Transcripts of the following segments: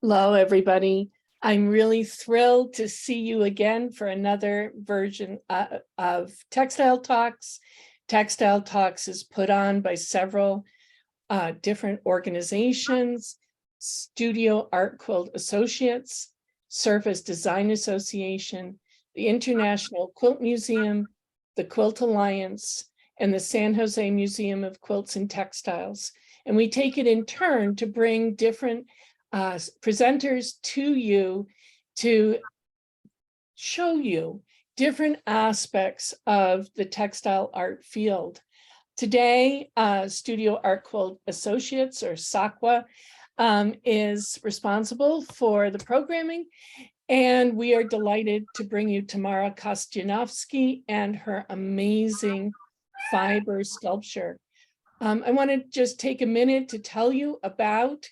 Hello, everybody. I'm really thrilled to see you again for another version of Textile Talks. Textile Talks is put on by several different organizations: Studio Art Quilt Associates, Surface Design Association, the International Quilt Museum, the Quilt Alliance, and the San Jose Museum of Quilts and Textiles. And we take it in turn to bring different presenters to you to show you different aspects of the textile art field. Today, Studio Art Quilt Associates, or SAQA, is responsible for the programming, and we are delighted to bring you Tamara Kostianovsky and her amazing fiber sculpture. I want to just take a minute to tell you about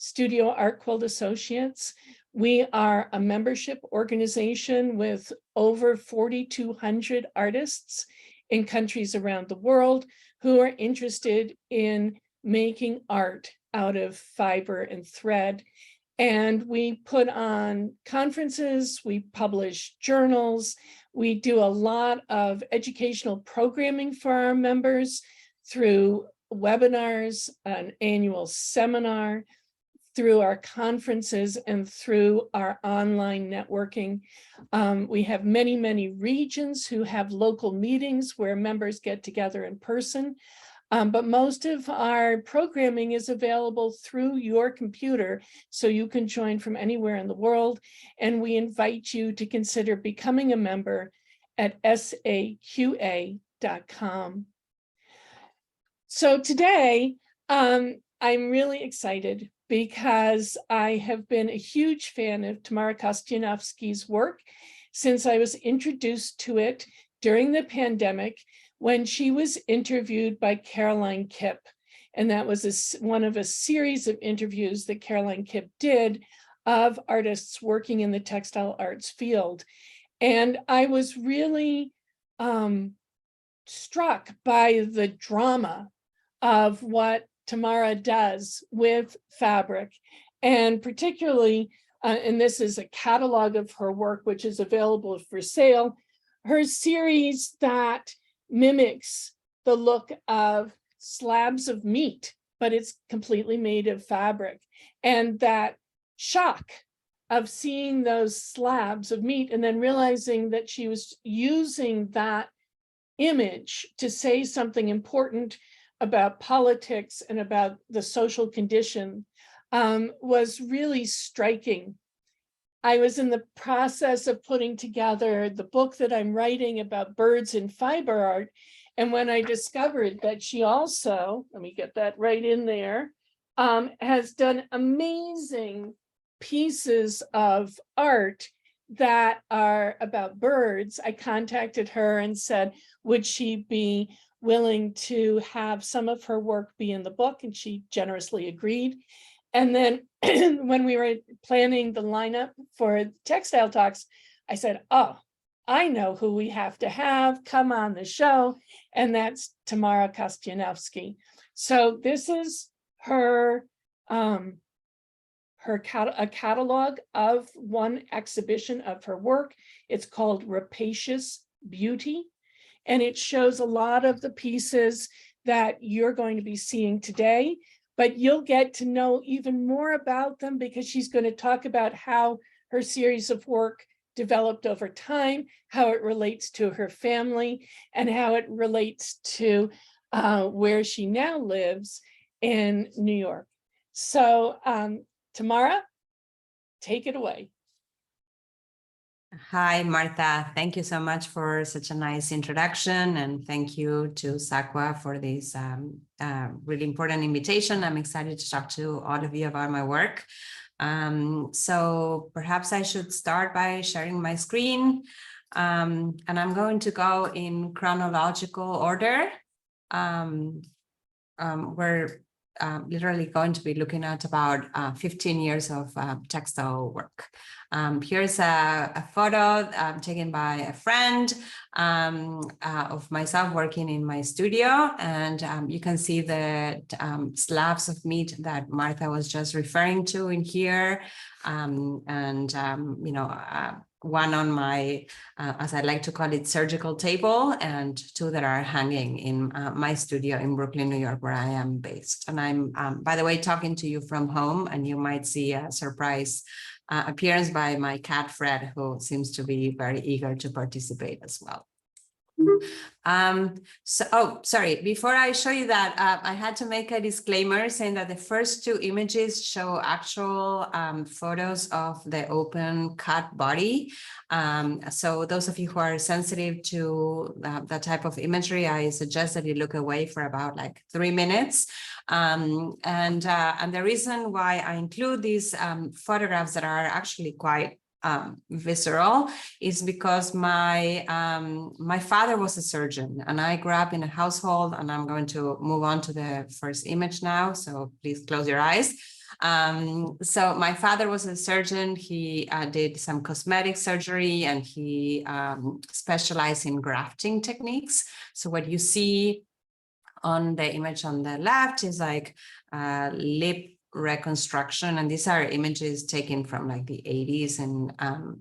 Studio Art Quilt Associates. We are a membership organization with over 4,200 artists in countries around the world who are interested in making art out of fiber and thread. And we put on conferences, we publish journals, we do a lot of educational programming for our members through webinars, an annual seminar, through our conferences, and through our online networking. We have many, many regions who have local meetings where members get together in person. But most of our programming is available through your computer, so you can join from anywhere in the world. And we invite you to consider becoming a member at SAQA.com. So today, I'm really excited because I have been a huge fan of Tamara Kostianovsky's work since I was introduced to it during the pandemic when she was interviewed by Caroline Kipp. And that was one of a series of interviews that Caroline Kipp did of artists working in the textile arts field. And I was really struck by the drama of what Tamara does with fabric, and particularly, and this is a catalog of her work, which is available for sale, her series that mimics the look of slabs of meat, but it's completely made of fabric. And that shock of seeing those slabs of meat and then realizing that she was using that image to say something important about politics and about the social condition was really striking. I was in the process of putting together the book that I'm writing about birds in fiber art. And when I discovered that she also, let me get that right in there, has done amazing pieces of art that are about birds, I contacted her and said, would she be willing to have some of her work be in the book? And she generously agreed. And then when we were planning the lineup for Textile Talks, I said, oh, I know who we have to have come on the show, and that's Tamara Kostianovsky. So this is her a catalog of one exhibition of her work. It's called Rapacious Beauty, and it shows a lot of the pieces that you're going to be seeing today, but you'll get to know even more about them because she's going to talk about how her series of work developed over time, how it relates to her family, and how it relates to where she now lives in New York. So Tamara, take it away. Hi, Martha. Thank you so much for such a nice introduction. And thank you to SAQA for this really important invitation. I'm excited to talk to all of you about my work. So perhaps I should start by sharing my screen. And I'm going to go in chronological order, where literally going to be looking at about 15 years of textile work. Here's a photo taken by a friend of myself working in my studio, and you can see the slabs of meat that Martha was just referring to in here, one on my, as I like to call it, surgical table, and two that are hanging in my studio in Brooklyn, New York, where I am based. And I'm, by the way, talking to you from home, and you might see a surprise appearance by my cat, Fred, who seems to be very eager to participate as well. Sorry, before I show you that, I had to make a disclaimer saying that the first two images show actual photos of the open cut body. So those of you who are sensitive to that type of imagery, I suggest that you look away for about like 3 minutes. And the reason why I include these photographs that are actually quite visceral is because my father was a surgeon, and I grew up in a household, and I'm going to move on to the first image now, so please close your eyes. So my father was a surgeon. He did some cosmetic surgery, and he specialized in grafting techniques. So what you see on the image on the left is like lip reconstruction, and these are images taken from like the 80s and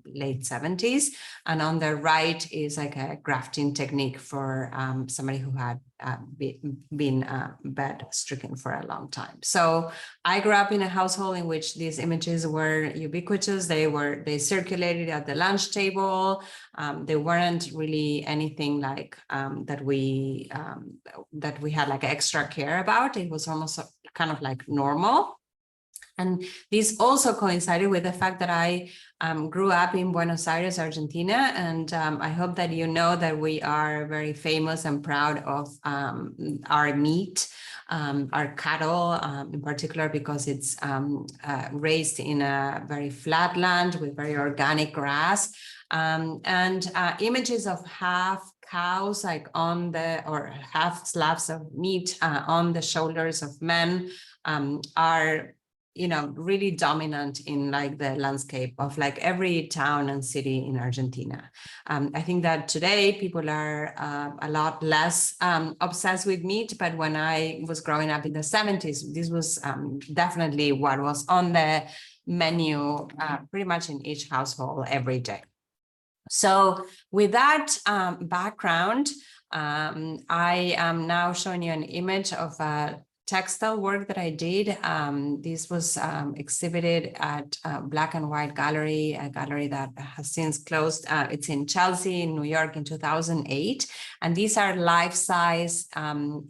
late 70s, and on the right is like a grafting technique for somebody who had been bed stricken for a long time. So I grew up in a household in which these images were ubiquitous. They circulated at the lunch table. They weren't really anything like that we had like extra care about. It was almost kind of like normal. And this also coincided with the fact that I grew up in Buenos Aires, Argentina, and I hope that you know that we are very famous and proud of our meat, our cattle in particular, because it's raised in a very flat land with very organic grass, and images of half cows like on the, or half slabs of meat on the shoulders of men are, you know, really dominant in like the landscape of like every town and city in Argentina. I think that today people are a lot less obsessed with meat, but when I was growing up in the 70s, this was definitely what was on the menu pretty much in each household every day. So with that background, I am now showing you an image of a textile work that I did. This was exhibited at Black and White Gallery, a gallery that has since closed. It's in Chelsea, in New York in 2008. And these are life-size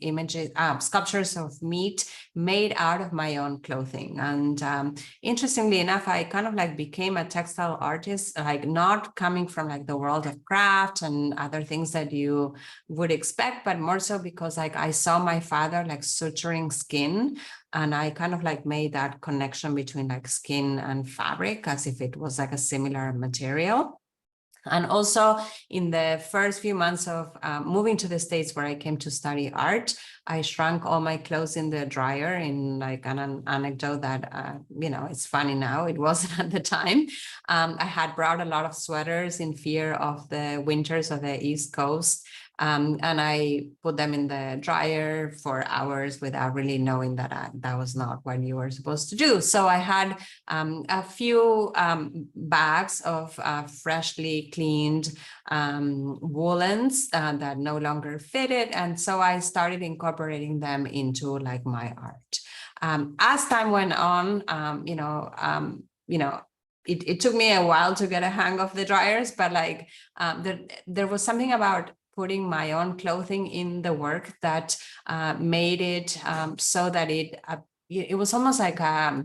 images, sculptures of meat made out of my own clothing. And interestingly enough, I kind of like became a textile artist, like not coming from like the world of craft and other things that you would expect, but more so because like I saw my father like suturing skin, and I kind of like made that connection between like skin and fabric as if it was like a similar material. And also in the first few months of moving to the States, where I came to study art, I shrunk all my clothes in the dryer, in like an anecdote that, you know, it's funny now, it wasn't at the time. I had brought a lot of sweaters in fear of the winters of the East Coast. And I put them in the dryer for hours without really knowing that that was not what you were supposed to do. So I had a few bags of freshly cleaned woolens that no longer fitted. And so I started incorporating them into like my art. As time went on, it took me a while to get a hang of the dryers, but like there was something about putting my own clothing in the work that made it so that it was almost like a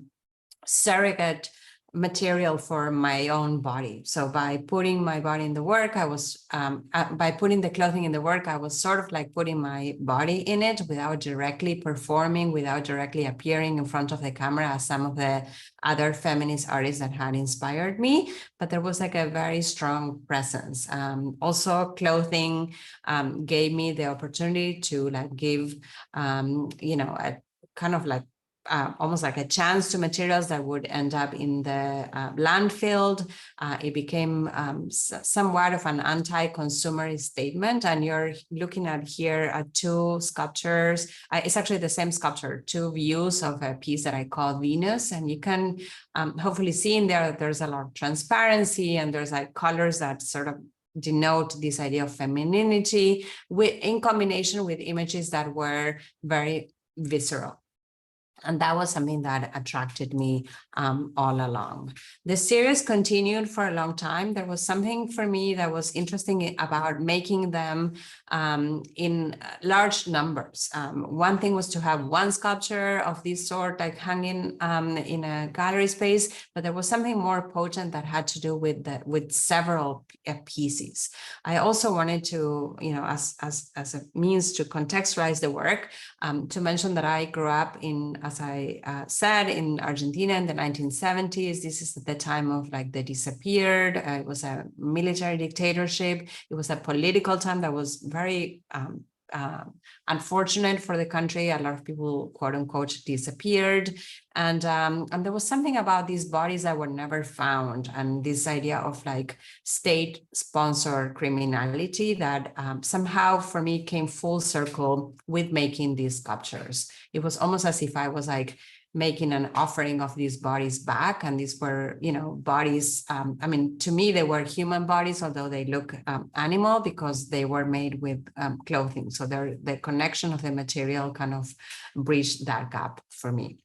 surrogate material for my own body. So by putting my body in the work, I was, by putting the clothing in the work, I was sort of like putting my body in it without directly performing, without directly appearing in front of the camera as some of the other feminist artists that had inspired me. But there was like a very strong presence. Also, clothing gave me the opportunity to like give, kind of like almost like a chance to materials that would end up in the landfill. It became somewhat of an anti-consumer statement. And you're looking at here at two sculptures. It's actually the same sculpture, two views of a piece that I call Venus. And you can hopefully see in there that there's a lot of transparency and there's like colors that sort of denote this idea of femininity in combination with images that were very visceral. And that was something that attracted me all along. The series continued for a long time. There was something for me that was interesting about making them in large numbers. One thing was to have one sculpture of this sort, like hanging in a gallery space, but there was something more potent that had to do with several pieces. I also wanted to, you know, as a means to contextualize the work, to mention that I grew up in, as I said, in Argentina in the 1970s. This is the time of like the disappeared. It was a military dictatorship. It was a political time that was very unfortunate for the country. A lot of people, quote unquote, disappeared. And there was something about these bodies that were never found. And this idea of like state-sponsored criminality that somehow for me came full circle with making these sculptures. It was almost as if I was like making an offering of these bodies back. And these were, you know, bodies, I mean, to me, they were human bodies, although they look animal because they were made with clothing. So the connection of the material kind of bridged that gap for me.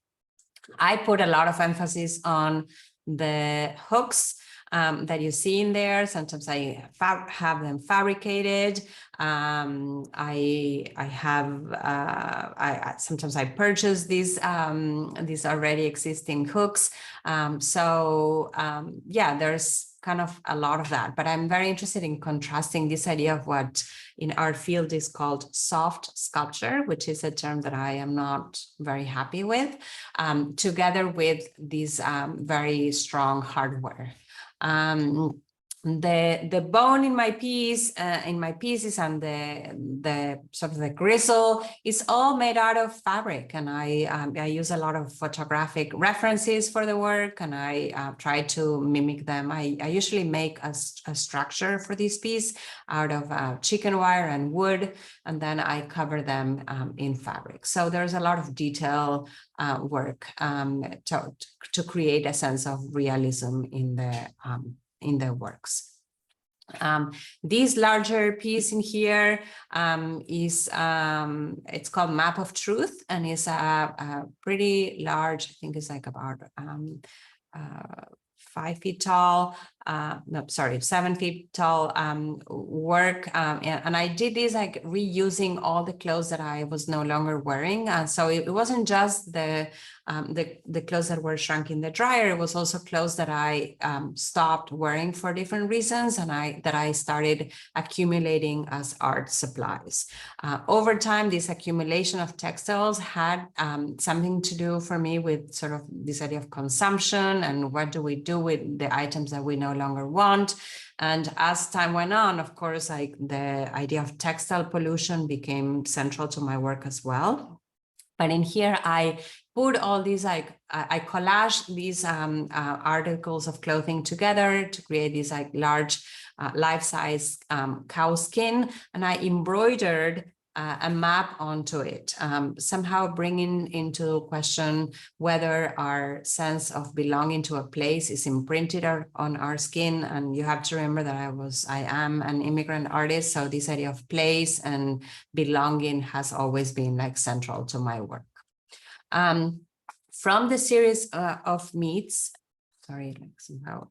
I put a lot of emphasis on the hooks that you see in there. Sometimes I have them fabricated. Sometimes I purchase these already existing hooks. Yeah, there's kind of a lot of that, but I'm very interested in contrasting this idea of what in our field is called soft sculpture, which is a term that I am not very happy with, together with these very strong hardware. The bone in my piece, in my pieces, and the sort of the gristle is all made out of fabric, and I use a lot of photographic references for the work, and I try to mimic them. I usually make a structure for this piece out of chicken wire and wood, and then I cover them in fabric. So there's a lot of detail work to create a sense of realism in the works. This larger piece in here is, it's called Map of Truth, and it's a pretty large, I think it's like about 5 feet tall, 7 feet tall work. And I did this like reusing all the clothes that I was no longer wearing. So it wasn't just the clothes that were shrunk in the dryer. It was also clothes that I stopped wearing for different reasons, and that I started accumulating as art supplies. Over time, this accumulation of textiles had something to do for me with sort of this idea of consumption and what do we do with the items that we no longer want. And as time went on, of course, like the idea of textile pollution became central to my work as well. But in here, I put all these, like, I collaged these articles of clothing together to create these like large life-size cow skin, and I embroidered a map onto it, somehow bringing into question whether our sense of belonging to a place is imprinted on our skin. And you have to remember that I am an immigrant artist, so this idea of place and belonging has always been like central to my work. From the series of meets, sorry, like somehow.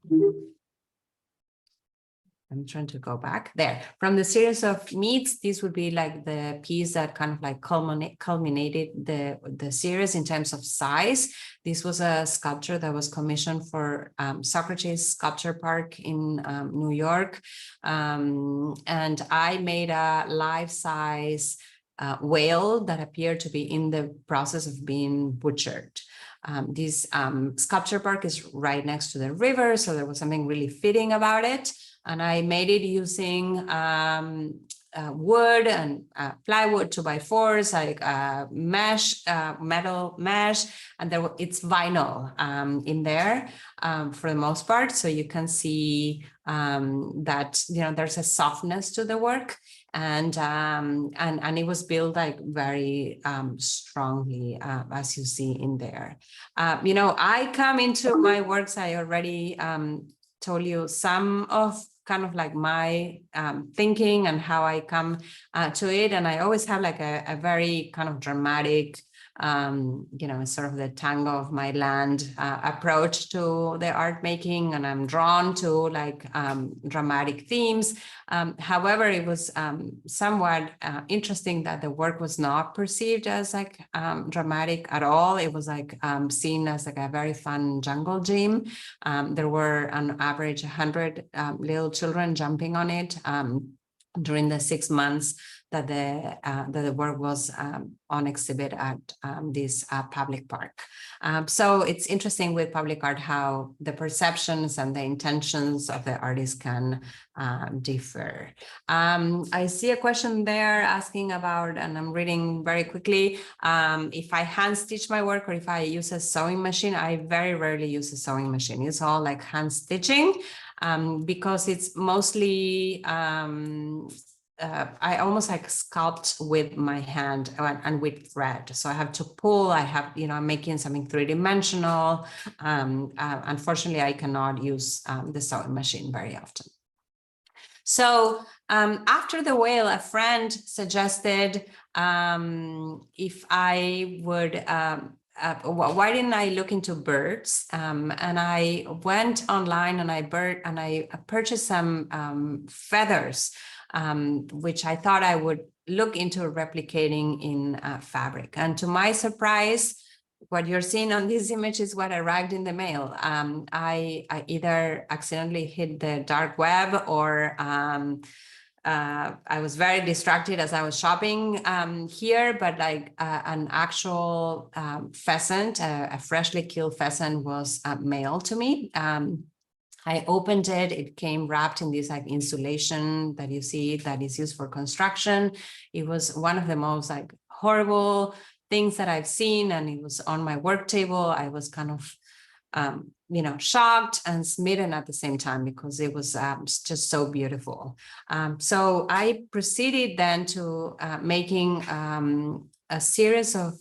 I'm trying to go back there. From the series of meets, this would be like the piece that kind of like culminated the series in terms of size. This was a sculpture that was commissioned for Socrates Sculpture Park in New York. And I made a life-size whale that appeared to be in the process of being butchered. This sculpture park is right next to the river, so there was something really fitting about it. And I made it using wood and plywood 2x4s, like mesh, metal mesh, and it's vinyl in there for the most part. So you can see that, you know, there's a softness to the work, and it was built like very strongly, as you see in there. You know, I come into my works, I already told you some of kind of like my thinking and how I come to it. And I always have like a very kind of dramatic, you know, sort of the tango of my land approach to the art making. And I'm drawn to like dramatic themes. However, it was somewhat interesting that the work was not perceived as like dramatic at all. It was like seen as like a very fun jungle gym. There were on average 100 little children jumping on it during the 6 months that the work was on exhibit at this public park. So it's interesting with public art how the perceptions and the intentions of the artist can differ. I see a question there asking about, and I'm reading very quickly, if I hand stitch my work or if I use a sewing machine. I very rarely use a sewing machine. It's all like hand stitching because it's mostly I almost like sculpt with my hand and with thread. So I have to pull, I have, you know, I'm making something 3-dimensional. Unfortunately, I cannot use the sewing machine very often. So after the whale, a friend suggested if I would, why didn't I look into birds? And I went online and I purchased some feathers, which I thought I would look into replicating in fabric. And to my surprise, what you're seeing on this image is what arrived in the mail. I either accidentally hit the dark web or I was very distracted as I was shopping here, but like an actual pheasant, a freshly killed pheasant was mailed to me. I opened it, it came wrapped in this like insulation that you see that is used for construction. It was one of the most like horrible things that I've seen, and it was on my work table. I was kind of, you know, shocked and smitten at the same time because it was just so beautiful. So I proceeded then to making a series of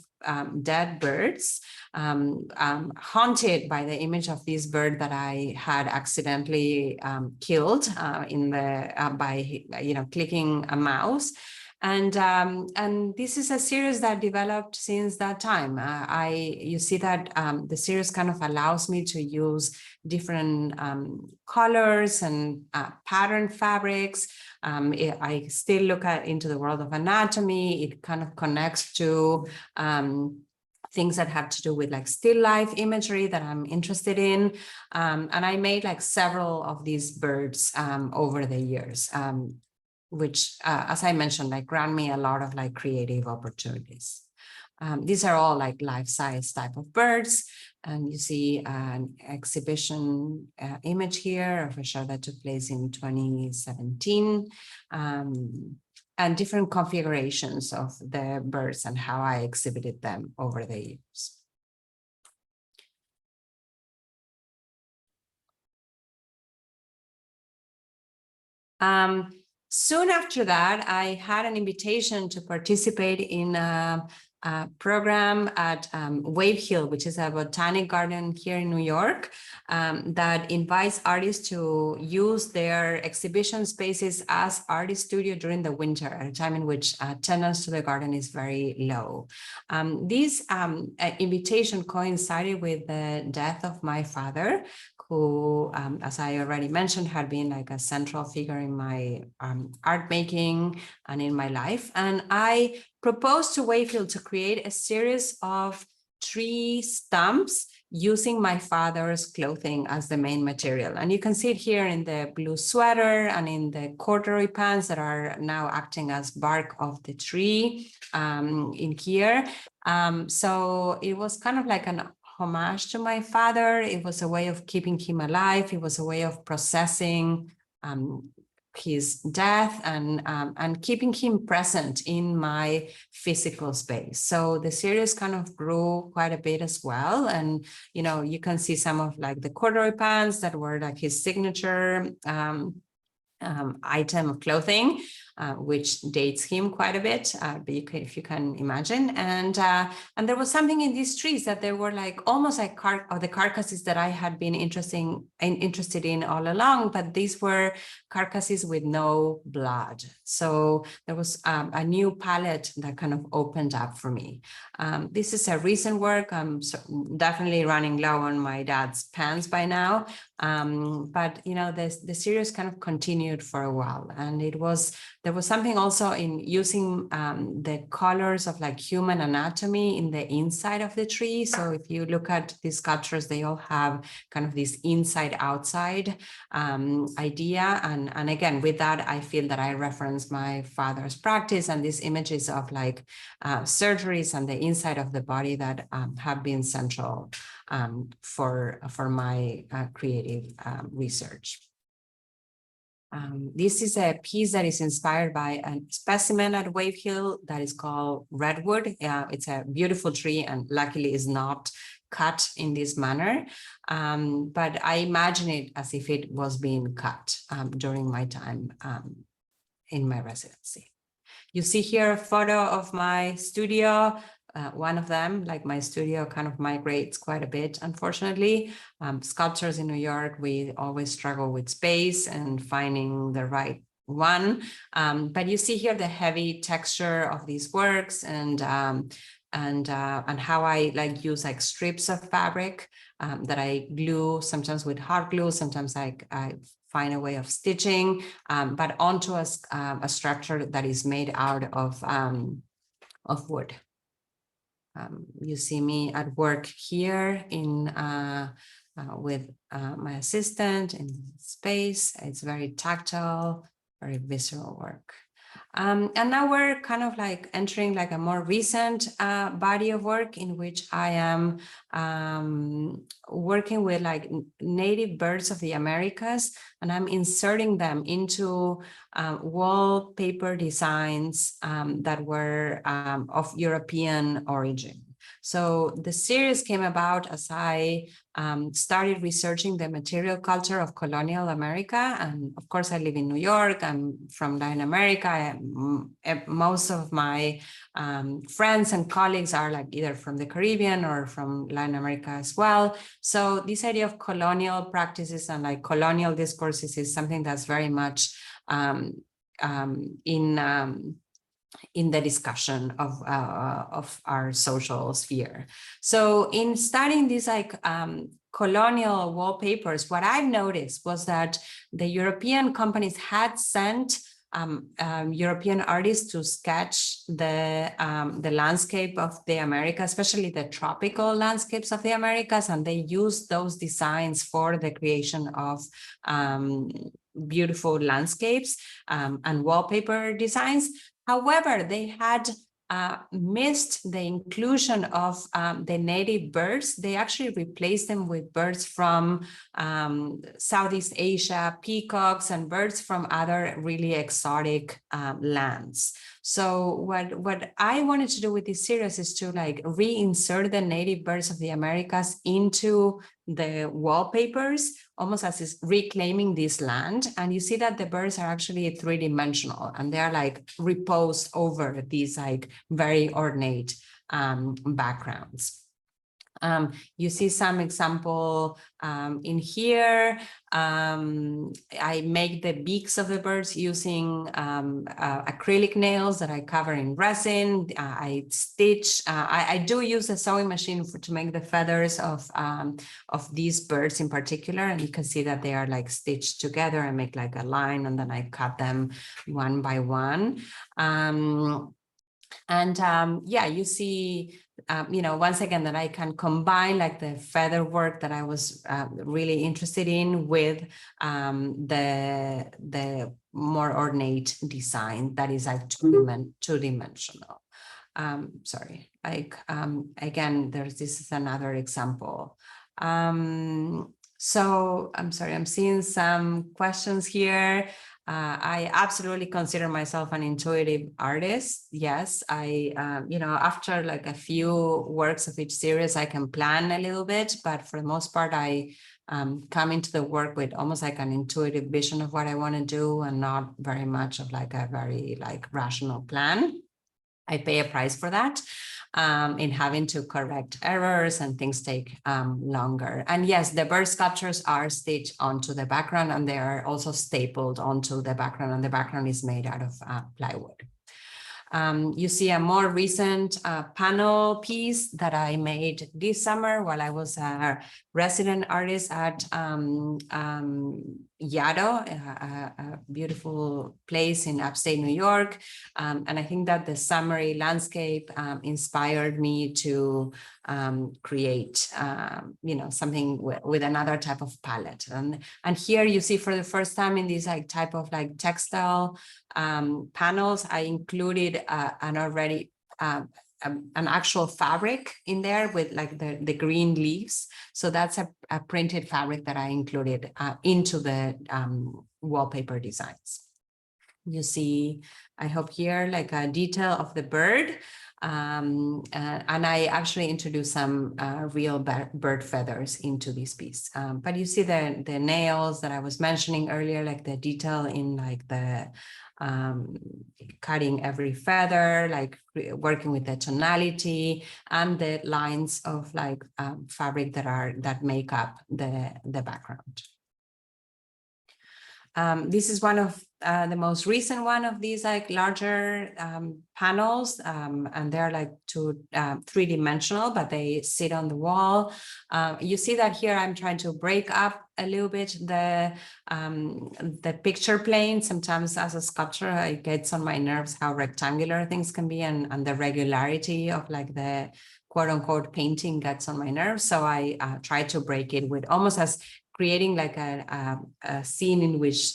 dead birds, haunted by the image of this bird that I had accidentally killed in the by, you know, clicking a mouse. And this is a series that developed since that time. You see that the series kind of allows me to use different colors and pattern fabrics. I still look into the world of anatomy. It kind of connects to things that have to do with like still life imagery that I'm interested in. And I made like several of these birds over the years. Which, as I mentioned, like grant me a lot of like creative opportunities. These are all like life-size type of birds. And you see an exhibition image here of a show that took place in 2017. And different configurations of the birds and how I exhibited them over the years. Soon after that, I had an invitation to participate in a program at Wave Hill, which is a botanic garden here in New York, that invites artists to use their exhibition spaces as artist studio during the winter, at a time in which attendance to the garden is very low. This invitation coincided with the death of my father, who, as I already mentioned, had been like a central figure in my art making and in my life. And I proposed to Wave Hill to create a series of tree stumps using my father's clothing as the main material. And you can see it here in the blue sweater and in the corduroy pants that are now acting as bark of the tree in here. So it was kind of like an homage to my father. It was a way of keeping him alive. It was a way of processing his death and keeping him present in my physical space. So the series kind of grew quite a bit as well. And, you know, you can see some of like the corduroy pants that were like his signature item of clothing, which dates him quite a bit, but if you can imagine. And there was something in these trees that they were like almost like the carcasses that I had been interested in all along, but these were carcasses with no blood. So there was a new palette that kind of opened up for me. This is a recent work. I'm definitely running low on my dad's pens by now. But you know, the series kind of continued for a while, and there was something also in using the colors of like human anatomy in the inside of the tree. So if you look at these sculptures, they all have kind of this inside outside idea. And again, with that, I feel that I reference my father's practice and these images of like surgeries and the inside of the body that have been central for my creative research. This is a piece that is inspired by a specimen at Wave Hill that is called Redwood. It's a beautiful tree and luckily is not cut in this manner, but I imagine it as if it was being cut during my time in my residency. You see here a photo of my studio. One of them, like my studio, kind of migrates quite a bit, unfortunately. Sculptors in New York, we always struggle with space and finding the right one. But you see here the heavy texture of these works and how I like use like strips of fabric that I glue, sometimes with hot glue, sometimes I find a way of stitching, but onto a structure that is made out of wood. You see me at work here in with my assistant in space. It's very tactile, very visceral work. And now we're kind of like entering like a more recent body of work in which I am working with like native birds of the Americas, and I'm inserting them into wallpaper designs that were of European origin. So the series came about as I started researching the material culture of colonial America. And of course, I live in New York. I'm from Latin America. Most of my friends and colleagues are like either from the Caribbean or from Latin America as well. So this idea of colonial practices and like colonial discourses is something that's very much in the discussion of our social sphere. So in studying these like colonial wallpapers, what I've noticed was that the European companies had sent European artists to sketch the landscape of the Americas, especially the tropical landscapes of the Americas, and they used those designs for the creation of beautiful landscapes and wallpaper designs. However, they had missed the inclusion of the native birds. They actually replaced them with birds from Southeast Asia, peacocks, and birds from other really exotic lands. So what I wanted to do with this series is to like reinsert the native birds of the Americas into the wallpapers, almost as is reclaiming this land. And you see that the birds are actually three-dimensional and they're like reposed over these like very ornate backgrounds. You see some example in here. I make the beaks of the birds using acrylic nails that I cover in resin. I stitch. I do use a sewing machine to make the feathers of these birds in particular, and you can see that they are like stitched together and make like a line, and then I cut them one by one. Yeah, you see, you know, once again, that I can combine like the feather work that I was really interested in with the more ornate design that is like two-dimensional. Sorry, like, again, this is another example. So I'm sorry, I'm seeing some questions here. I absolutely consider myself an intuitive artist. Yes, after like a few works of each series, I can plan a little bit, but for the most part, I come into the work with almost like an intuitive vision of what I want to do, and not very much of like a very like rational plan. I pay a price for that, in having to correct errors, and things take longer. And yes, the bird sculptures are stitched onto the background, and they are also stapled onto the background, and the background is made out of plywood. You see a more recent panel piece that I made this summer while I was a resident artist at Yaddo, a beautiful place in upstate New York. And I think that the summery landscape inspired me to create, something with another type of palette. And here you see for the first time in this like type of like textile panels, I included an actual fabric in there with like the green leaves. So that's a printed fabric that I included into the wallpaper designs. You see, I hope here like a detail of the bird. And I actually introduced some real bird feathers into this piece. But you see the nails that I was mentioning earlier, like the detail in like the cutting every feather, like working with the tonality and the lines of like fabric that make up the background. This is one of the most recent one of these like larger panels, and they're like three-dimensional, but they sit on the wall. You see that here I'm trying to break up a little bit the picture plane. Sometimes as a sculptor, it gets on my nerves how rectangular things can be, and the regularity of like the quote unquote painting gets on my nerves. So I try to break it with almost as creating like a scene in which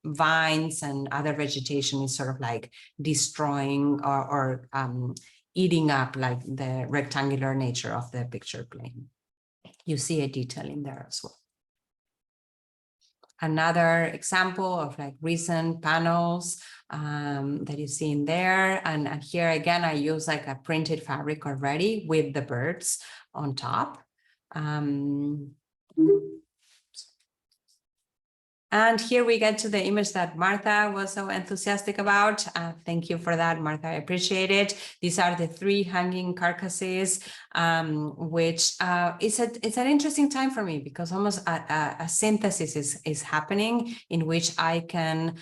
vines and other vegetation is sort of like destroying or eating up like the rectangular nature of the picture plane. You see a detail in there as well. Another example of like recent panels that you see in there. And here again, I use like a printed fabric already with the birds on top. And here we get to the image that Martha was so enthusiastic about. Thank you for that, Martha. I appreciate it. These are the 3 hanging carcasses, which it's an interesting time for me because almost a synthesis is happening in which I can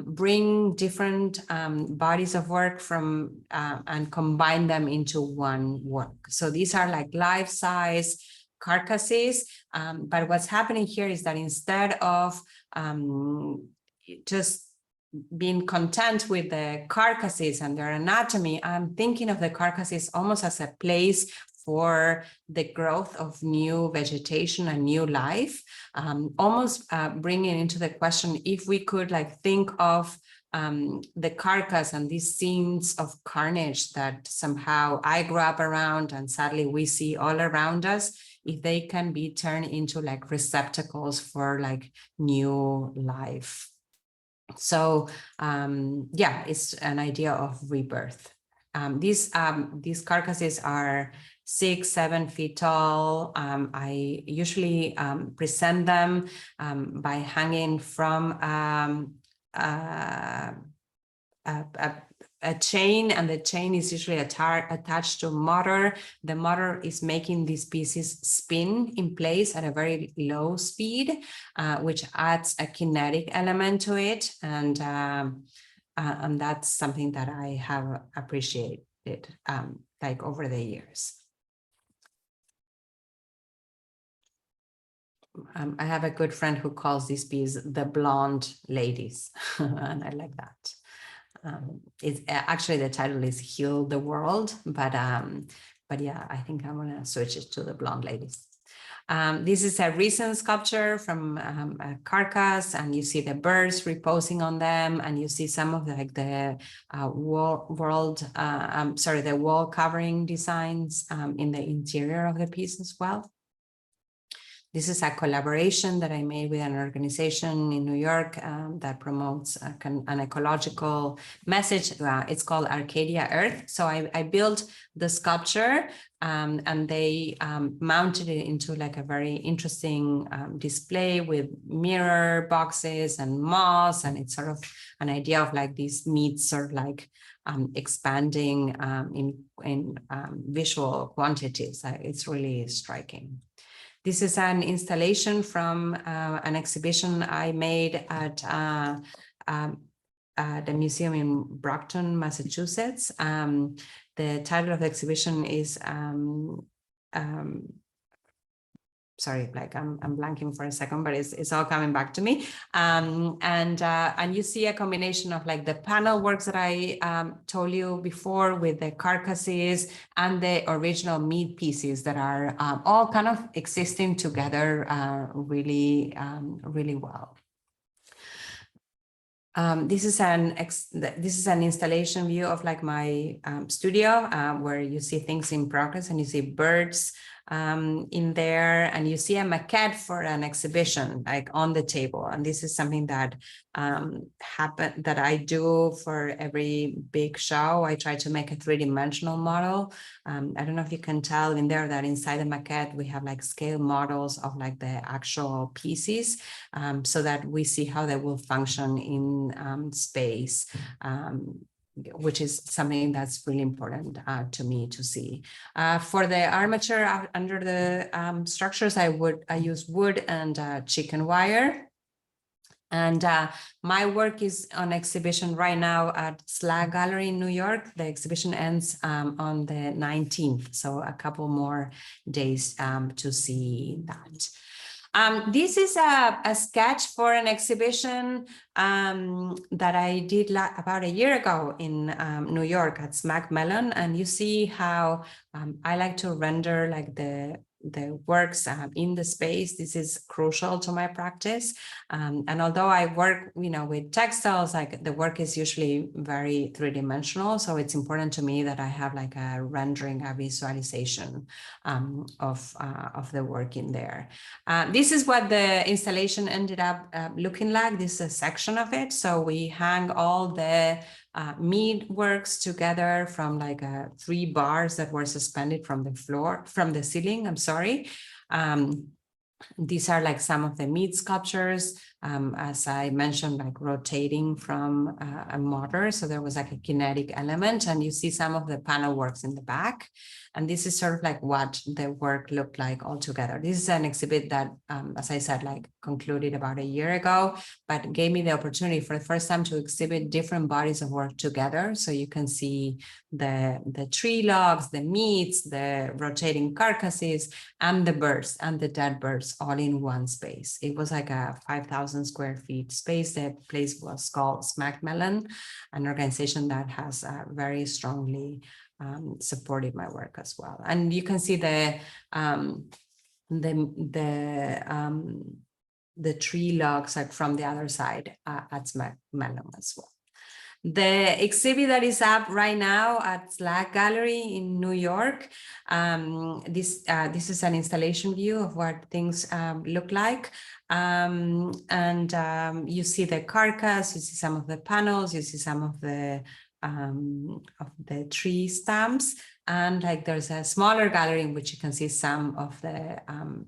bring different bodies of work from and combine them into one work. So these are like life-size carcasses, but what's happening here is that instead of just being content with the carcasses and their anatomy, I'm thinking of the carcasses almost as a place for the growth of new vegetation and new life, almost bringing into the question if we could like think of the carcass and these scenes of carnage that somehow I grew up around and sadly we see all around us, if they can be turned into like receptacles for like new life. So yeah, it's an idea of rebirth. These carcasses are 6-7 feet tall. I usually present them by hanging from a chain, and the chain is usually attached to a motor. The motor is making these pieces spin in place at a very low speed, which adds a kinetic element to it, and that's something that I have appreciated like over the years. I have a good friend who calls this piece the blonde ladies, and I like that. It's actually the title is Heal the World, but yeah, I think I'm gonna switch it to the blonde ladies. This is a recent sculpture from a carcass, and you see the birds reposing on them, and you see some of the wall covering designs in the interior of the piece as well. This is a collaboration that I made with an organization in New York that promotes an ecological message. It's called Arcadia Earth. So I built the sculpture and they mounted it into like a very interesting display with mirror boxes and moss. And it's sort of an idea of like these meats sort of like expanding in visual quantities. It's really striking. This is an installation from an exhibition I made at the museum in Brockton, Massachusetts. The title of the exhibition is sorry, like I'm blanking for a second, but it's all coming back to me. And you see a combination of like the panel works that I told you before with the carcasses and the original meat pieces that are all kind of existing together really well. This is an installation view of like my studio where you see things in progress and you see birds in there, and you see a maquette for an exhibition like on the table. And this is something that that I do for every big show. I try to make a three-dimensional model. I don't know if you can tell in there that inside the maquette we have like scale models of like the actual pieces, so that we see how they will function in space. Which is something that's really important to me to see. For the armature under the structures, I use wood and chicken wire. And my work is on exhibition right now at SAQA Gallery in New York. The exhibition ends on the 19th, so a couple more days to see that. This is a sketch for an exhibition that I did about a year ago in New York at SMAC Mellon, and you see how I like to render like the works in the space. This is crucial to my practice. And although I work, with textiles, like the work is usually very three-dimensional. So it's important to me that I have like a rendering, a visualization of the work in there. This is what the installation ended up looking like. This is a section of it. So we hang all the meat works together from like 3 bars that were suspended from the ceiling, I'm sorry. These are like some of the meat sculptures, as I mentioned, like rotating from a motor. So there was like a kinetic element, and you see some of the panel works in the back. And this is sort of like what the work looked like all together. This is an exhibit that, as I said, like concluded about a year ago, but gave me the opportunity for the first time to exhibit different bodies of work together. So you can see the tree logs, the meats, the rotating carcasses, and the birds and the dead birds all in one space. It was like a 5,000 square feet space. The place was called SMAC Mellon, an organization that has very strongly supported my work as well. And you can see the tree logs like from the other side at SMAC Mellon as well. The exhibit that is up right now at SAQA Gallery in New York, this is an installation view of what things look like. You see the carcass, you see some of the panels, you see some of the tree stumps, and like there's a smaller gallery in which you can see some of the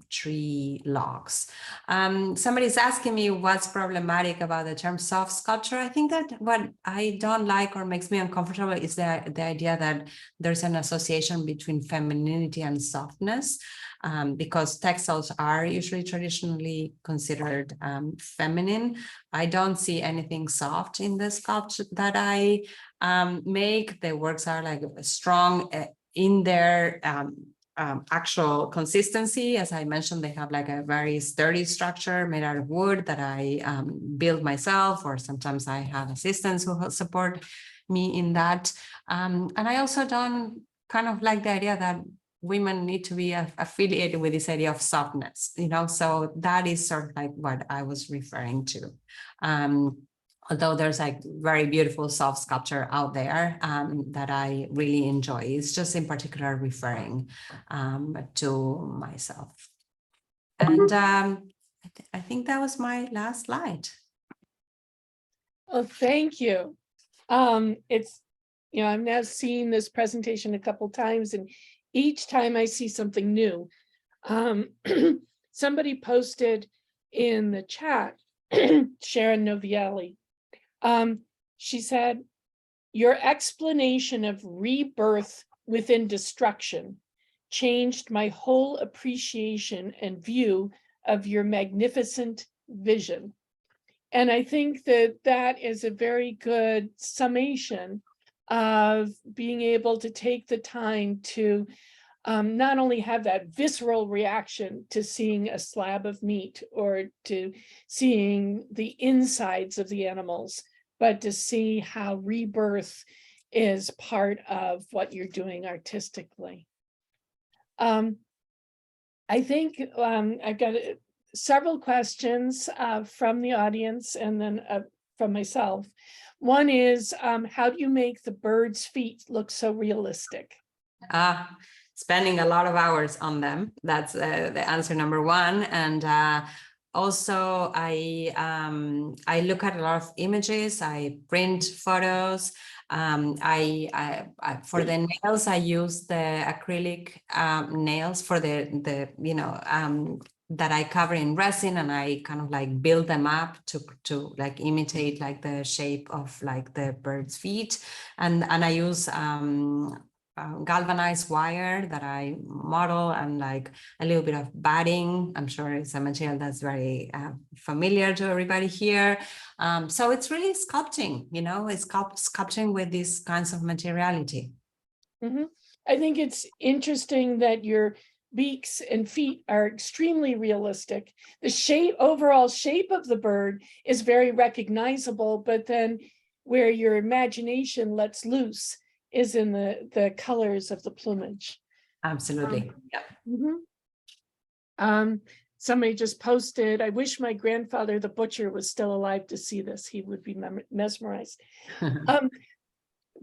tree logs. Somebody's asking me what's problematic about the term soft sculpture. I think that what I don't like or makes me uncomfortable is the idea that there's an association between femininity and softness, because textiles are usually traditionally considered feminine. I don't see anything soft in the sculpture that I make. The works are like strong in their actual consistency. As I mentioned, they have like a very sturdy structure made out of wood that I build myself, or sometimes I have assistants who support me in that. And I also don't kind of like the idea that women need to be affiliated with this idea of softness, so that is sort of like what I was referring to. Although there's like very beautiful soft sculpture out there that I really enjoy. It's just in particular referring to myself. And I think that was my last slide. Oh, thank you. It's, I've now seen this presentation a couple times, and each time I see something new. Somebody posted in the chat, Sharon Novielli. She said, your explanation of rebirth within destruction changed my whole appreciation and view of your magnificent vision. And I think that that is a very good summation of being able to take the time to not only have that visceral reaction to seeing a slab of meat or to seeing the insides of the animals, but to see how rebirth is part of what you're doing artistically. I think I've got several questions from the audience and then from myself. One is, how do you make the bird's feet look so realistic? Spending a lot of hours on them. That's the answer number one. And also I look at a lot of images. I print photos. I for the nails, I use the acrylic nails for the that I cover in resin, and I kind of like build them up to like imitate like the shape of like the bird's feet. And I use galvanized wire that I model, and like a little bit of batting. I'm sure it's a material that's very familiar to everybody here. So it's really sculpting, it's sculpting with these kinds of materiality. Mm-hmm. I think it's interesting that your beaks and feet are extremely realistic. The overall shape of the bird is very recognizable, but then where your imagination lets loose is in the colors of the plumage. Absolutely. Yeah. Mm-hmm. Somebody just posted, I wish my grandfather, the butcher, was still alive to see this. He would be mesmerized.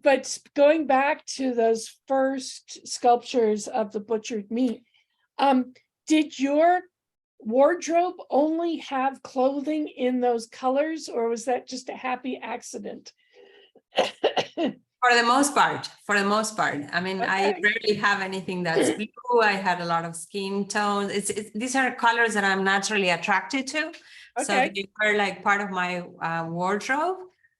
But going back to those first sculptures of the butchered meat, did your wardrobe only have clothing in those colors, or was that just a happy accident? For the most part. I mean, okay. I rarely have anything that's blue. I had a lot of skin tones. These are colors that I'm naturally attracted to. Okay. So they were like part of my wardrobe.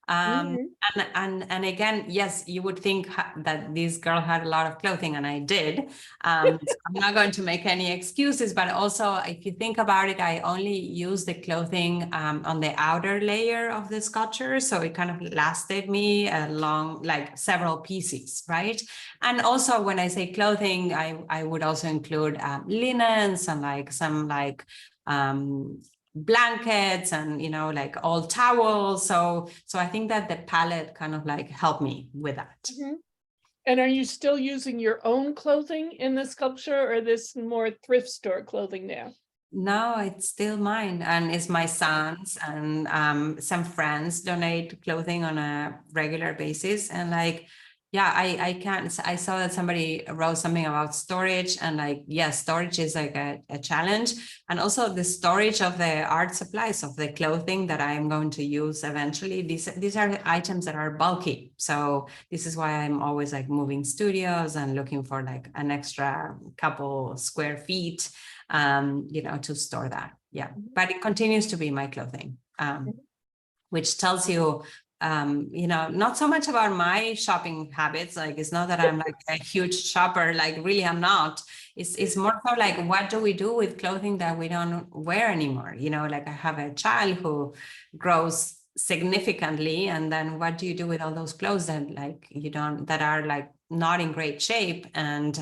And again, yes, you would think that this girl had a lot of clothing, and I did. So I'm not going to make any excuses, but also if you think about it, I only use the clothing on the outer layer of the sculpture. So it kind of lasted me a long, like several pieces, right? And also when I say clothing, I would also include linens and like some like, blankets and like old towels, so I think that the palette kind of like helped me with that. Mm-hmm. And are you still using your own clothing in the sculpture, or this more thrift store clothing now? No, it's still mine, and it's my son's, and some friends donate clothing on a regular basis. And like, yeah, I can't. I saw that somebody wrote something about storage, and like, yeah, storage is like a challenge. And also the storage of the art supplies, of the clothing that I'm going to use eventually. These are items that are bulky. So this is why I'm always like moving studios and looking for like an extra couple square feet, to store that. Yeah, but it continues to be my clothing, which tells you, not so much about my shopping habits. Like, it's not that I'm like a huge shopper, like really I'm not. It's more so like, what do we do with clothing that we don't wear anymore? Like I have a child who grows significantly, and then what do you do with all those clothes that like that are like not in great shape, and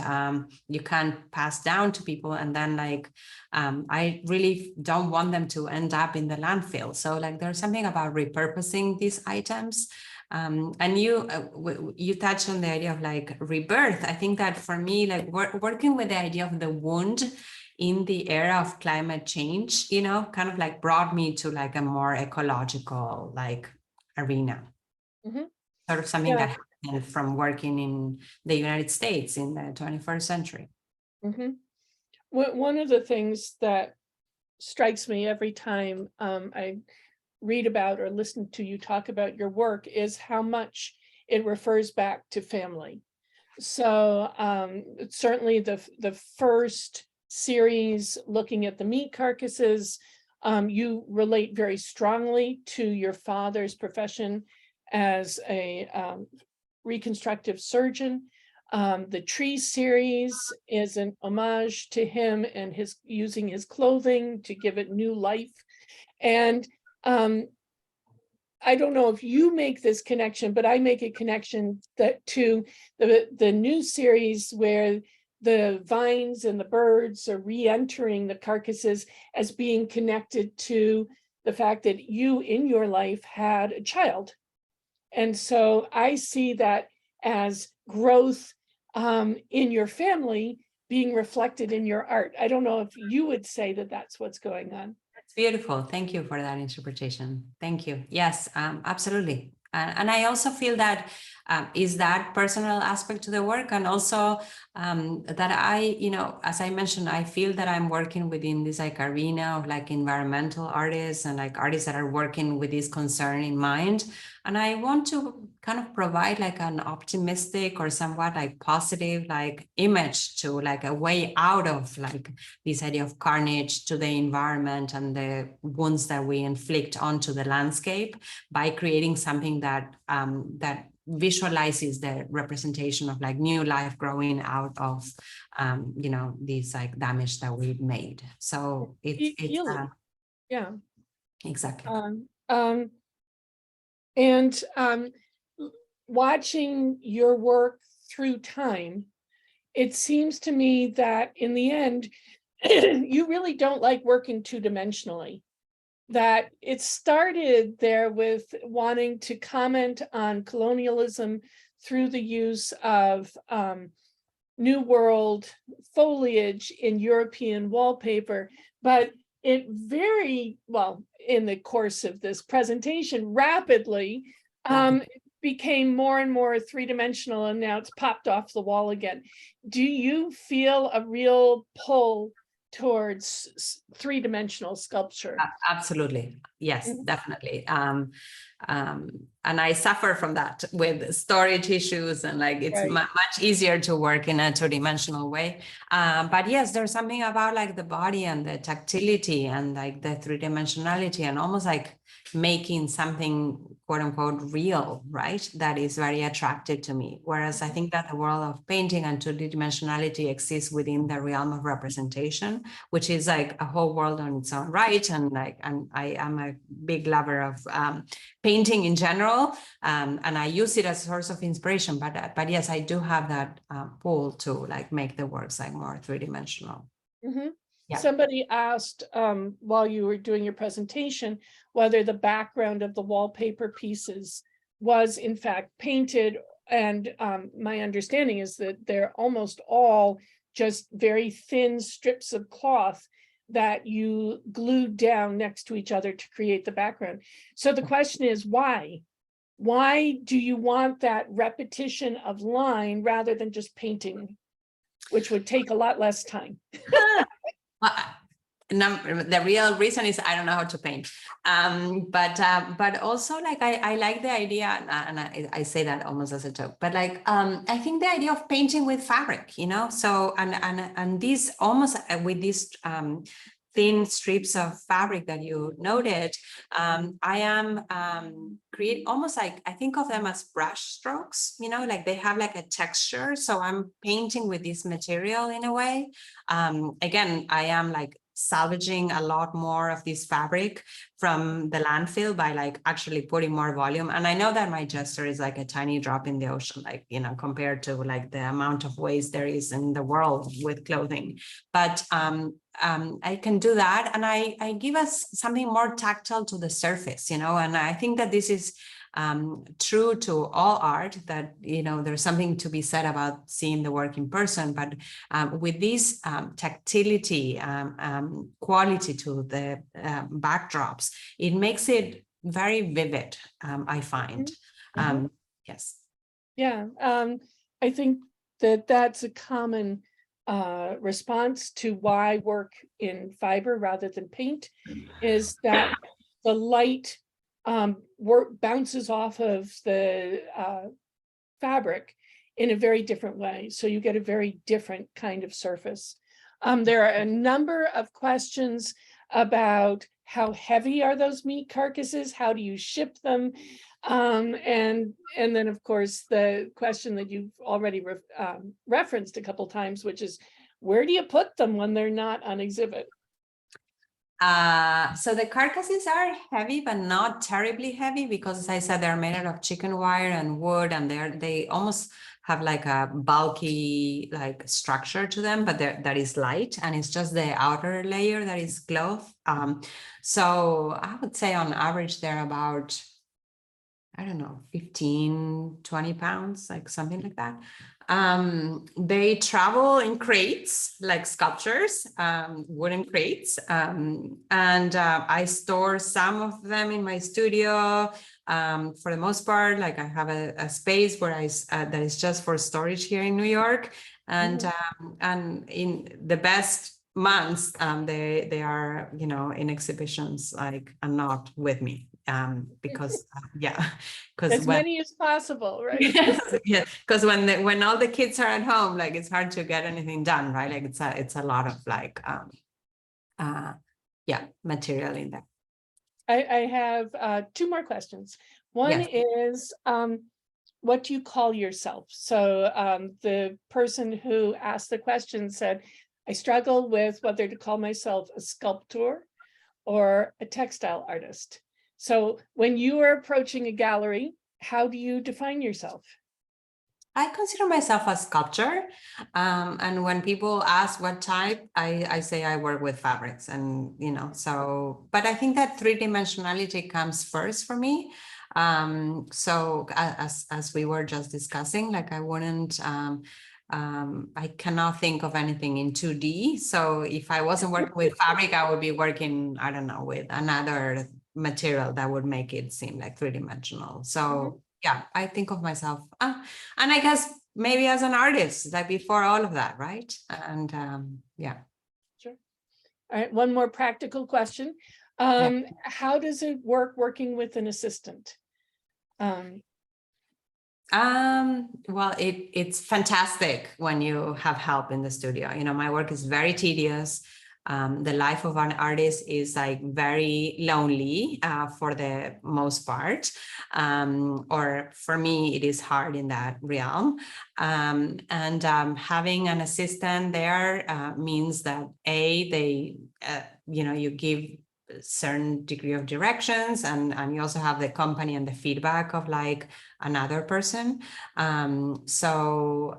you can't pass down to people, and then like I really don't want them to end up in the landfill. So like there's something about repurposing these items. And you touched on the idea of like rebirth. I think that for me, like working with the idea of the wound in the era of climate change, kind of like brought me to like a more ecological like arena. Mm-hmm. Sort of something that happened from working in the United States in the 21st century. Mm-hmm. One of the things that strikes me every time I read about or listen to you talk about your work is how much it refers back to family. So certainly the first series looking at the meat carcasses, you relate very strongly to your father's profession as a reconstructive surgeon. The tree series is an homage to him and his using his clothing to give it new life. And I don't know if you make this connection, but I make a connection that to the new series where the vines and the birds are re-entering the carcasses as being connected to the fact that you in your life had a child. And so I see that as growth in your family being reflected in your art. I don't know if you would say that that's what's going on. That's beautiful. Thank you for that interpretation. Thank you. Yes, absolutely. And I also feel that is that personal aspect to the work, and also that I, as I mentioned, I feel that I'm working within this like arena of like environmental artists and like artists that are working with this concern in mind. And I want to kind of provide like an optimistic or somewhat like positive like image to like a way out of like this idea of carnage to the environment and the wounds that we inflict onto the landscape by creating something that that visualizes the representation of like new life growing out of this like damage that we've made. So it's yeah, exactly. And watching your work through time, it seems to me that in the end, you really don't like working two-dimensionally. That it started there with wanting to comment on colonialism through the use of New World foliage in European wallpaper, but it very well, in the course of this presentation, rapidly became more and more three-dimensional, and now it's popped off the wall again. Do you feel a real pull towards three-dimensional sculpture? Absolutely. Yes, definitely. And I suffer from that with storage issues, and like it's much easier to work in a two-dimensional way. But yes, there's something about like the body and the tactility and like the three-dimensionality and almost like making something quote unquote real, right? That is very attractive to me. Whereas I think that the world of painting and two-dimensionality exists within the realm of representation, which is like a whole world on its own right. And I am a big lover of painting in general, and I use it as a source of inspiration. But yes, I do have that pull to like make the works like more three-dimensional. Mm-hmm. Yeah. Somebody asked while you were doing your presentation whether the background of the wallpaper pieces was in fact painted, and my understanding is that they're almost all just very thin strips of cloth that you glued down next to each other to create the background. So the question is, why? Why do you want that repetition of line rather than just painting, which would take a lot less time? The real reason is I don't know how to paint, but also like I like the idea, and I say that almost as a joke, but like I think the idea of painting with fabric, so and this almost with these thin strips of fabric that you noted, I am create almost like, I think of them as brush strokes, like they have like a texture. So I'm painting with this material in a way. Again, I am like salvaging a lot more of this fabric from the landfill by like actually putting more volume. And I know that my gesture is like a tiny drop in the ocean, like, compared to like the amount of waste there is in the world with clothing. But I can do that. And I give us something more tactile to the surface, and I think that this is true to all art, that there's something to be said about seeing the work in person, but with this tactility quality to the backdrops, it makes it very vivid, I find. Yes. Yeah, I think that that's a common response to why work in fiber rather than paint is that the light bounces off of the fabric in a very different way. So you get a very different kind of surface. There are a number of questions about how heavy are those meat carcasses? How do you ship them? And then, of course, the question that you've already referenced a couple times, which is, where do you put them when they're not on exhibit? So the carcasses are heavy, but not terribly heavy, because as I said, they're made out of chicken wire and wood, and they almost have like a bulky like structure to them, but that is light, and it's just the outer layer that is cloth. So I would say on average they're about, I don't know, 15, 20 pounds, like something like that. They travel in crates, like sculptures, wooden crates. And I store some of them in my studio. For the most part, like I have a space where that is just for storage here in New York. And in the best months, they are, you know, in exhibitions, like, and not with me. Because because as many as possible, right? Yeah, because when all the kids are at home, like it's hard to get anything done, right? Like it's a lot of like material in there. I have 2 more questions. One is, what do you call yourself? So the person who asked the question said, I struggle with whether to call myself a sculptor or a textile artist. So when you are approaching a gallery, how do you define yourself? I consider myself a sculptor. And when people ask what type, I say I work with fabrics, and, you know, so, but I think that 3-dimensionality comes first for me. So as we were just discussing, like I wouldn't, I cannot think of anything in 2D. So if I wasn't working with fabric, I would be working, I don't know, with another material that would make it seem like 3-dimensional. So yeah, I think of myself, and I guess maybe as an artist, like before all of that, right? And yeah. Sure. All right, one more practical question. How does it work working with an assistant? Well, it's fantastic when you have help in the studio. You know, my work is very tedious. The life of an artist is like very lonely for the most part, or for me it is hard in that realm, and having an assistant there means that they you know, you give a certain degree of directions, and you also have the company and the feedback of like another person. So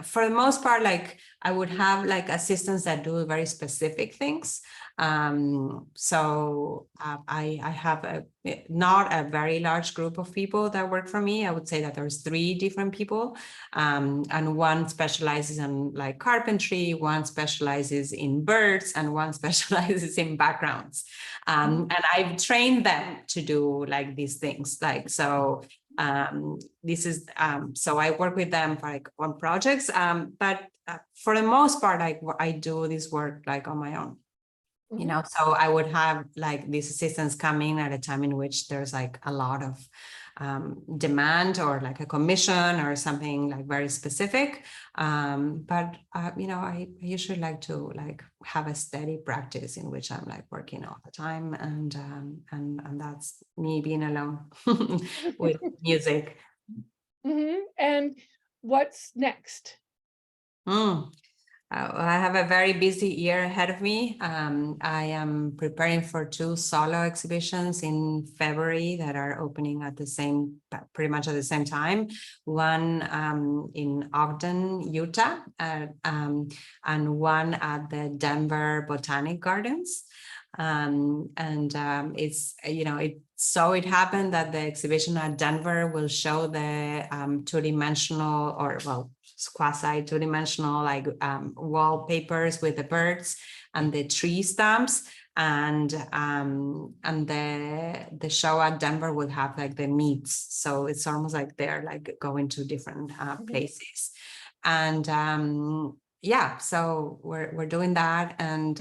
for the most part, like I would have like assistants that do very specific things. So I have not a very large group of people that work for me. I would say that there's 3 different people, and one specializes in like carpentry, one specializes in birds, and one specializes in backgrounds. And I've trained them to do like these things, like, so this is so I work with them for like on projects, but for the most part I do this work like on my own. You know, so I would have like these assistants coming at a time in which there's like a lot of demand, or like a commission or something like very specific. But you know, I usually like to like have a steady practice in which I'm like working all the time, and that's me being alone with music. And what's next? I have a very busy year ahead of me. I am preparing for 2 solo exhibitions in February that are opening at the same, pretty much at the same time. One in Ogden, Utah, and one at the Denver Botanic Gardens. It's, you know, it happened that the exhibition at Denver will show the 2-dimensional, or well, quasi 2-dimensional like wallpapers with the birds and the tree stumps, and the show at Denver will have like the meats, so it's almost like they're like going to different places. And yeah, so we're doing that, and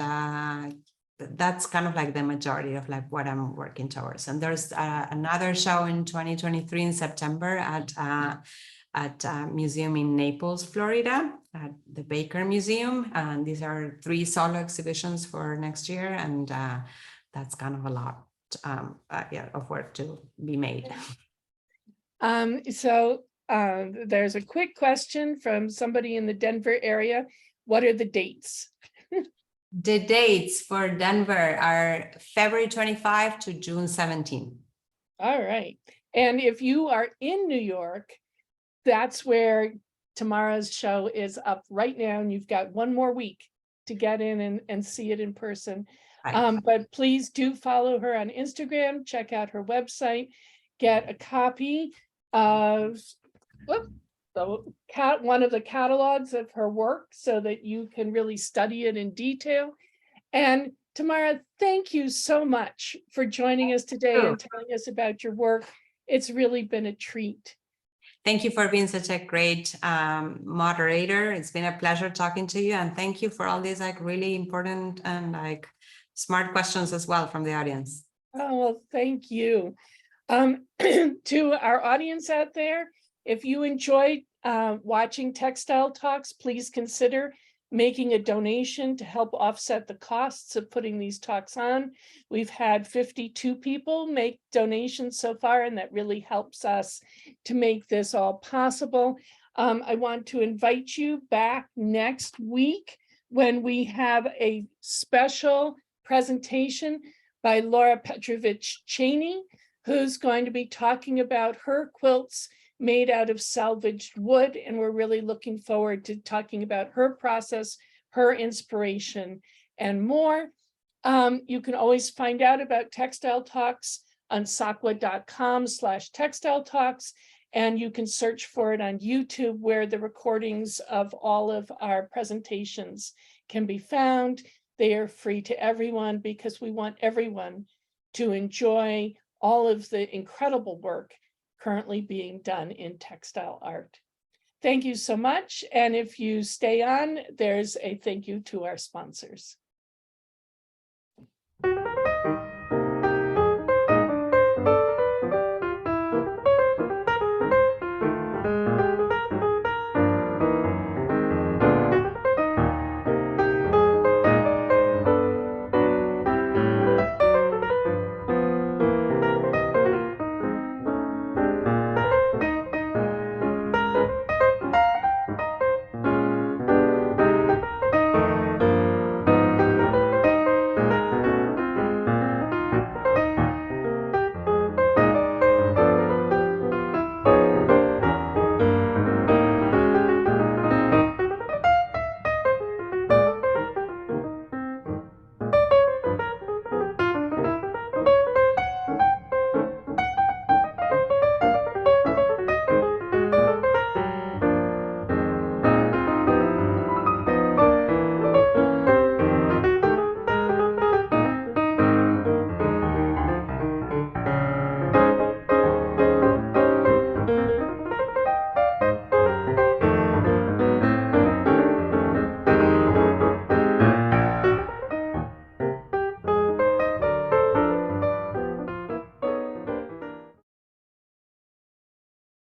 that's kind of like the majority of like what I'm working towards. And there's another show in 2023 in September at a museum in Naples, Florida, at the Baker Museum. And these are 3 solo exhibitions for next year, and that's kind of a lot of work to be made. There's a quick question from somebody in the Denver area. What are the dates? The dates for Denver are February 25 to June 17. All right. And if you are in New York, that's where Tamara's show is up right now. And you've got 1 more week to get in and see it in person. Right. But please do follow her on Instagram, check out her website, get a copy of one of the catalogs of her work so that you can really study it in detail. And Tamara, thank you so much for joining us today and telling us about your work. It's really been a treat. Thank you for being such a great moderator. It's been a pleasure talking to you, and thank you for all these like really important and like smart questions as well from the audience. Oh, well, thank you. To our audience out there, if you enjoyed watching Textile Talks, please consider making a donation to help offset the costs of putting these talks on. We've had 52 people make donations so far, and that really helps us to make this all possible. I want to invite you back next week when we have a special presentation by Laura Petrovich Cheney, who's going to be talking about her quilts made out of salvaged wood. And we're really looking forward to talking about her process, her inspiration, and more. You can always find out about Textile Talks on SAQA.com/Textile Talks. And you can search for it on YouTube, where the recordings of all of our presentations can be found. They are free to everyone because we want everyone to enjoy all of the incredible work currently being done in textile art. Thank you so much. And if you stay on, there's a thank you to our sponsors.